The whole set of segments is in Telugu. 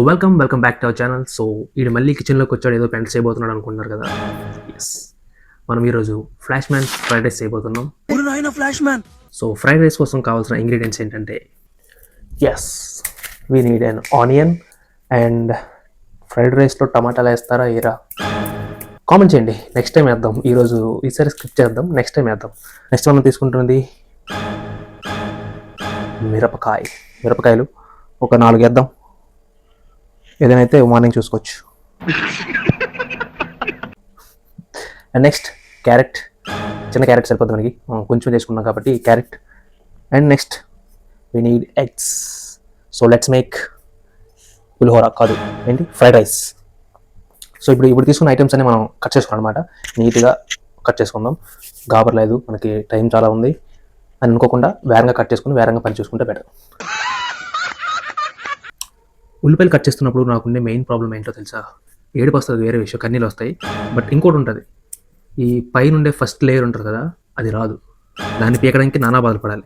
Welcome back to our channel. So ఈడు మళ్ళీ కిచెన్లోకి వచ్చాడు, ఏదో పెంట చేయబోతున్నాడు అనుకుంటున్నారు కదా. ఎస్, మనం ఈరోజు ఫ్లాష్ మ్యాన్ ఫ్రైడ్ రైస్ చేయబోతున్నాం. సో ఫ్రైడ్ రైస్ కోసం కావాల్సిన ఇంగ్రీడియంట్స్ ఏంటంటే, yes, we need an onion. And fried రైస్లో టమాటాలు వేస్తారా ఏరా కామెంట్ చేయండి. నెక్స్ట్ టైం వేద్దాం, ఈసారి స్కిప్ చేద్దాం, నెక్స్ట్ టైం వేద్దాం. నెక్స్ట్ మనం తీసుకుంటున్నది మిరపకాయలు ఒక 4 వేద్దాం. ఏదైనా అయితే మార్నింగ్ చూసుకోవచ్చు. అండ్ నెక్స్ట్ క్యారెట్, చిన్న క్యారెట్ సరిపోతుంది మనకి, కొంచెం చేసుకున్నాం కాబట్టి carrot. And next we need eggs. So let's make pulihora కాదు ఏంటి ఫ్రైడ్ రైస్. సో ఇప్పుడు తీసుకున్న ఐటమ్స్ అన్ని మనం కట్ చేసుకోవాలి అనమాట. నీట్గా కట్ చేసుకుందాం, గాబర్లేదు, మనకి టైం చాలా ఉంది అని అనుకోకుండా వేరంగా కట్ చేసుకుని వేరంగా పని చూసుకుంటే బెటర్. ఉల్లిపాయలు కట్ చేస్తున్నప్పుడు నాకుండే మెయిన్ ప్రాబ్లం ఏంటో తెలుసా? ఏడుపు వస్తుంది, వేరే విషయం, కన్నీళ్ళు వస్తాయి. బట్ ఇంకోటి ఉంటుంది, ఈ పైన ఉండే ఫస్ట్ లేయర్ ఉంటుంది కదా, అది రాదు. దాన్ని పీకడానికి నానా బాధపడాలి.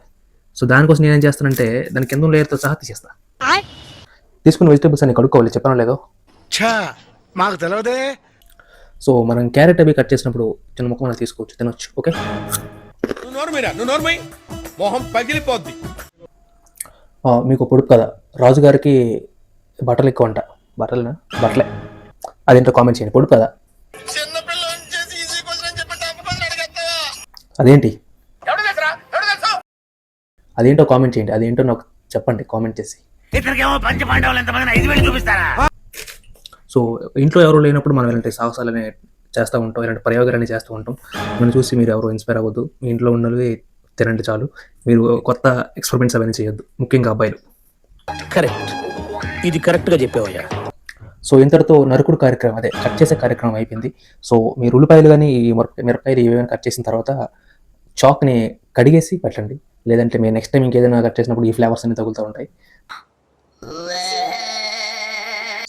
సో దానికోసం నేనేం చేస్తానంటే దాని కింద లేయర్తో సహా తీసేస్తా. తీసుకున్న వెజిటేబుల్స్ అన్ని కడుక్కోవాలి, చెప్పాను లేదో. మాకు తెలియదే. సో మనం క్యారెట్ అవి కట్ చేసినప్పుడు చిన్న ముక్క మనం తీసుకోవచ్చు, తినొచ్చు. ఓకే, మొహం పగిలిపోద్ది. మీకు పొడుపు కదా, రాజుగారికి బట్టలు ఎక్కువ అంట. బట్టలే అదేంటో కామెంట్ చేయండి. పొడుపు కదా అదేంటో కామెంట్ చేయండి. అదేంటో నాకు చెప్పండి కామెంట్ చేసి. సో ఇంట్లో ఎవరు లేనప్పుడు మనం ఇలాంటి సాహసాలనే చేస్తూ ఉంటాం, ఇలాంటి ప్రయోగాలన్నీ చేస్తూ ఉంటాం. మనం చూసి మీరు ఎవరు ఇన్స్పైర్ అవ్వద్దు. మీ ఇంట్లో ఉన్నవి తినండి చాలు. మీరు కొత్త ఎక్స్పెరిమెంట్స్ అవన్నీ చేయొద్దు, ముఖ్యంగా అబ్బాయిలు. కరెక్ట్, ఇది కరెక్ట్గా చెప్పేవయ్యా. సో ఇంతటితో నరుకుడు కార్యక్రమం, అదే కట్ చేసే కార్యక్రమం అయిపోయింది. సో మీరు ఉల్లిపాయలు కానీ మిరపకాయలు ఏమైనా కట్ చేసిన తర్వాత చాక్ని కడిగేసి పెట్టండి. లేదంటే మీరు నెక్స్ట్ టైం ఇంకేదైనా కట్ చేసినప్పుడు ఈ ఫ్లేవర్స్ అన్ని తగులుతూ ఉంటాయి.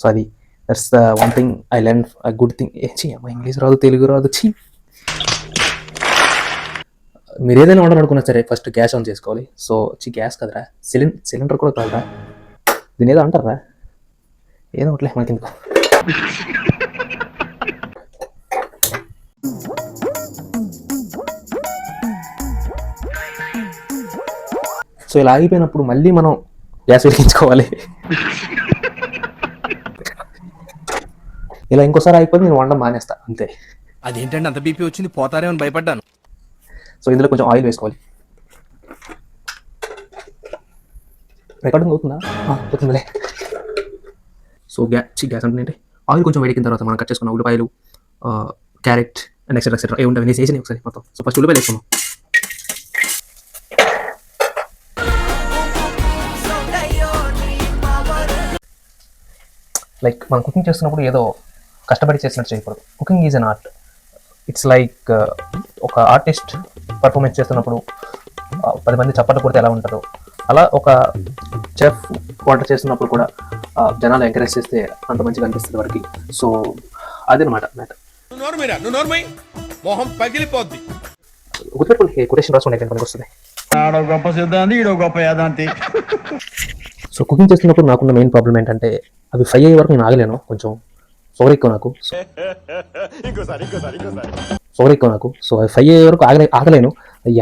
సో అది that's the one thing I learn, a good thing. English రాదు, తెలుగు రాదు. మీరు ఏదైనా వండాలనుకున్నా సరే ఫస్ట్ గ్యాస్ ఆన్ చేసుకోవాలి. సో గ్యాస్ కదరా, సిలిండర్ కూడా కాదురా, దీని ఏదో అంటారా, ఏదో ఒకట్లే మనకి ఎందుకు. సో ఇలా ఆగిపోయినప్పుడు మళ్ళీ మనం గ్యాస్ వెలిగించుకోవాలి. ఇలా ఇంకోసారి అయిపోతే నేను వండడం మానేస్తా, అంతే. అదేంటంటే అంత బీపీ వచ్చింది, పోతారేమని భయపడ్డాను. సో ఇందులో కొంచెం ఆయిల్ వేసుకోవాలి. రికార్డింగ్ అవుతుందా? అవుతుందిలే. సో గ్యాస్ అంటే ఆయిల్ కొంచెం వేడికిన తర్వాత మనం కట్ చేసుకున్న ఉల్లిపాయలు, క్యారెట్ అండ్ ఎక్సెట్రా ఏ ఉంటాయి వేసి ఒకసారి మొత్తం. సో ఫస్ట్ ఉల్లిపాయలు వేసుకున్నాం. లైక్ మనం కుకింగ్ చేస్తున్నప్పుడు ఏదో కష్టపడి చేసినట్టు చేయకూడదు. Cooking is an art. It's like ఒక ఆర్టిస్ట్ పర్ఫార్మెన్స్ చేస్తున్నప్పుడు 10 మంది చప్పట్లు కొడితే ఎలా ఉంటుందో, అలా ఒక చెఫ్ వంట చేస్తున్నప్పుడు కూడా జనాలు ఎంకరేజ్ చేస్తే అంత మంచిగా అనిపిస్తుంది వారికి. సో అదనమాట మ్యాటర్. మొహం పగిలిపోద్ది. గుర్తుపెట్టుకోండి, కొటేషన్ రాసుకుంటే పనికి వస్తుంది. సో కుకింగ్ చేస్తున్నప్పుడు నాకున్న మెయిన్ ప్రాబ్లం ఏంటంటే అవి ఫ్రై అయ్యే వరకు నేను ఆగలేను. కొంచెం షుగర్ ఎక్కువ నాకు. సో అవి ఫ్రై అయ్యే వరకు ఆగలేను.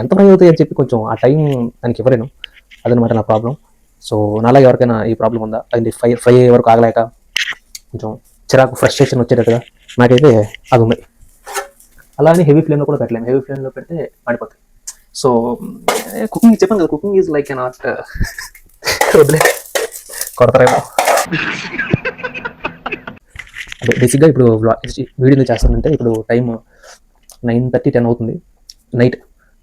ఎంత ఫ్రై అవుతాయి అని చెప్పి కొంచెం ఆ టైం దానికి ఇవ్వలేను. అదనమాట నా ప్రాబ్లం. సో నాలాగా ఎవరికైనా ఈ ప్రాబ్లం ఉందా? అది ఫ్రై అయ్యే వరకు ఆగలేక కొంచెం చిరాకు, ఫ్రస్ట్రేషన్ వచ్చేటట్టుగా నాకైతే అది ఉంది. అలా అని హెవీ ఫ్లేమ్లో కూడా పెట్టలేము. హెవీ ఫ్లేమ్లో పెడితే పడిపోతాయి. సో కుకింగ్ చెప్పాను కదా, cooking is like an art. వదిలే, కొడతారేమో. అదే బేసిక్గా ఇప్పుడు వీడియో చేస్తానంటే ఇప్పుడు టైం 9:30, 10 అవుతుంది నైట్.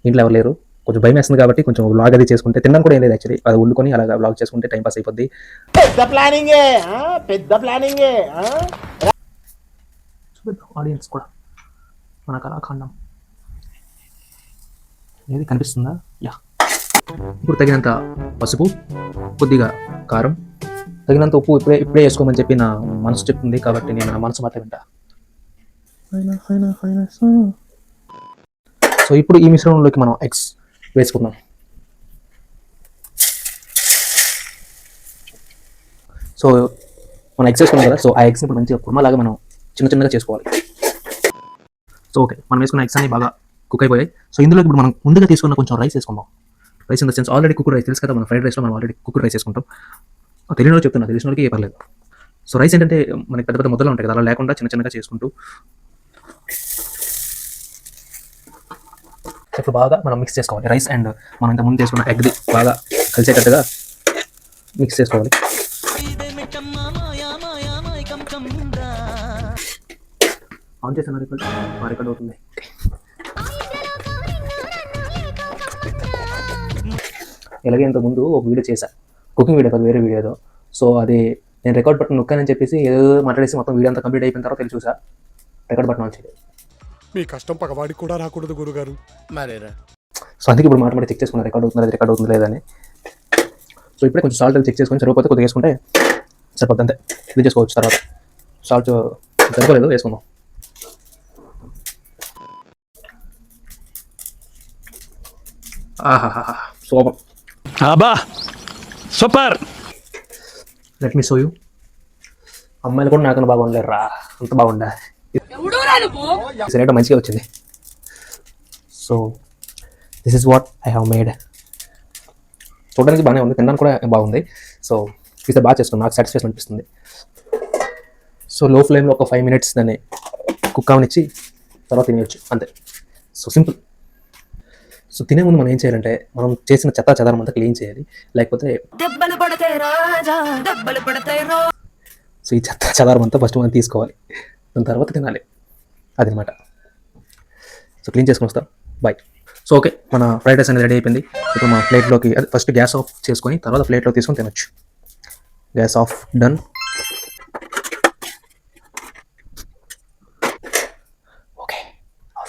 ఇంట్లో ఎవరు లేరు, కొంచెం భయం వేస్తుంది కాబట్టి కొంచెం వ్లాగ్ అది చేసుకుంటే, తినడం కూడా ఏం లేదు యాక్చువల్లీ, అది వండుకొని అలాగా వ్లాగ్ చేసుకుంటే టైం పాస్ అయిపోద్ది. ఆడియన్స్ కూడా మన కళాఖండం ఏది కనిపిస్తుందా? యా. ఇప్పుడు తగినంత పసుపు, కొద్దిగా కారం, తగినంత ఉప్పు ఇప్పుడే వేసుకోమని చెప్పి నా మనసు చెప్తుంది కాబట్టి నేను నా మనసు మాట వింటా. సో ఇప్పుడు ఈ మిశ్రమంలోకి మనం ఎగ్స్ వేసుకుందాం. సో మనం ఎగ్స్ వేసుకున్నాం కదా, సో ఆ ఎగ్స్ని ఇప్పుడు మంచిగా కుర్మా లాగా మనం చిన్న చిన్నగా చేసుకోవాలి. సో ఓకే, మనం వేసుకున్న ఎగ్స్ అన్ని బాగా కుక్ అయిపోయాయి. సో ఇందులో ఇప్పుడు మనం ముందుగా తీసుకున్న కొంచెం రైస్ వేసుకుందాం. Rice in the sense already cook rice తెలుసు కదా, మన ఫ్రైడ్ రైస్లో మనం ఆల్రెడీ కుక్ రైస్ వేసుకుంటాం. తెలియని వాళ్ళు చెప్తున్నా, తెలిసిన వాళ్ళకి ఏ పర్లేదు. సో రైస్ ఏంటంటే మనకి పెద్ద పెద్ద ముద్దలు ఉంటాయి కదా, అలా లేకుండా చిన్న చిన్నగా చేసుకుంటూ ఇప్పుడు బాగా మనం మిక్స్ చేసుకోవాలి. రైస్ అండ్ మనం ఇంత ముందు చేసుకున్న ఎగ్ది బాగా కలిసేటట్టుగా మిక్స్ చేసుకోవాలి. ఆన్ చేసిన రికార్డ్ అవుతుంది. ఇలాగే ఇంతకుముందు ఒక వీడియో చేశా, కుకింగ్ వీడియో కాదు, వేరే వీడియోతో. సో అది నేను రికార్డ్ బటన్ నొక్కానని చెప్పేసి ఏదో మాట్లాడేసి మొత్తం వీడియో అంతా కంప్లీట్ అయిపోయిన తర్వాత చూసా రికార్డ్ బటన్ వచ్చేది. మీ కష్టం పగవాడికి కూడా రాకూడదు గురుగారు. మరేరా. సో అందుకే ఇప్పుడు మాట చెక్ చేసుకున్నా రికార్డ్ అవుతుంది లేదని. సో ఇప్పుడే కొంచెం సాల్ట్ చెక్ చేసుకొని సరిపోతే కొద్దిగా వేసుకుంటే సరిపోద్ది, అంతే. ఇది చేసుకోవచ్చు. తర్వాత సాల్ట్ సరిపోలేదు, వేసుకుందాం. ఆహాహా, సూపర్. అబ్బా super. Let me show you. అమ్మాయిలు కూడా నాకన్నా బాగుండలేరు రా, అంత బాగుండా. సరే మంచిగా వచ్చింది. So this is what I have made. చూడడానికి బాగానే ఉంది, తినడానికి కూడా బాగుంది. సో ఇది బాగా చేసుకున్నాను, నాకు సాటిస్ఫాక్షన్ అనిపిస్తుంది. సో లో ఫ్లేమ్లో ఒక 5 minutes దాన్ని కుక్ అవనిచ్చి తర్వాత తినేయచ్చు, అంతే. So simple. సో తినే ముందు మనం ఏం చేయాలంటే, మనం చేసిన చెత్త చెదారం అంతా క్లీన్ చేయాలి, లేకపోతే సో ఈ చెత్త చెదారం అంతా ఫస్ట్ మనం తీసుకోవాలి, దాని తర్వాత తినాలి, అదనమాట. సో క్లీన్ చేసుకొని వస్తాం, బాయ్. సో ఓకే, మన ఫ్రైడ్ రైస్ అనేది రెడీ అయిపోయింది. ఇప్పుడు మన ప్లేట్లోకి ఫస్ట్ గ్యాస్ ఆఫ్ చేసుకొని తర్వాత ప్లేట్లో తీసుకొని తినొచ్చు. Gas off, done. Okay,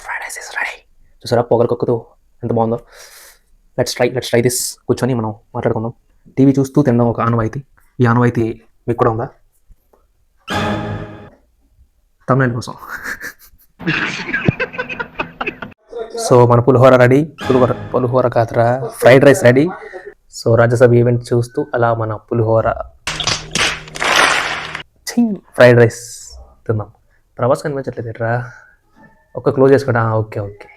fried rice is ready. చూసారా పొగలకొక్కుతూ ఎంత బాగుందో. Let's try this. కూర్చొని మనం మాట్లాడుకుందాం. టీవీ చూస్తూ తినడం ఒక ఆనవాయితీ. ఈ ఆనవాయితీ మీకు కూడా ఉందా? తమిళ కోసం. సో మన పులిహోర రెడీ. పులిహోర కాదురా, fried rice ready. So Rajya Sabha event చూస్తూ అలా మన పులిహోర ఫ్రైడ్ రైస్ తిందాం. ప్రభాస్ కనిపించట్లేదు రా, ఒక్క క్లోజ్ చేసుకోండి. Okay.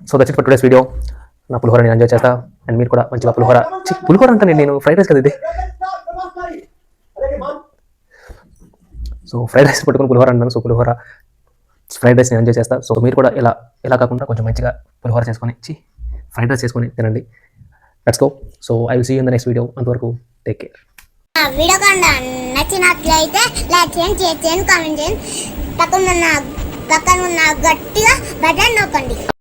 So that's it for today's video. నా పులిహోర నేను ఎంజాయ్ చేస్తా, అండ్ మీరు కూడా మంచిగా పులిహోర అంటే నేను ఫ్రైడ్ రైస్ కదా ఇది. సో ఫ్రైడ్ రైస్ పట్టుకుని పులిహోర అన్నాను. సో పులిహోర ఫ్రైడ్ రైస్ నేను ఎంజాయ్ చేస్తా. సో మీరు కూడా ఇలా కాకుండా కొంచెం మంచిగా పులిహోర చేసుకొని ఫ్రైడ్ రైస్ చేసుకొని తినండి. Let's go. So I will see you in the next video. అంతవరకు టేక్ కేర్. వీడియో కనుక నచ్చినట్లయితే లైక్ చేయండి, షేర్ చేయండి, కామెంట్ చేయండి. పక్కన ఉన్న గట్టిగా బటన్ నొక్కండి.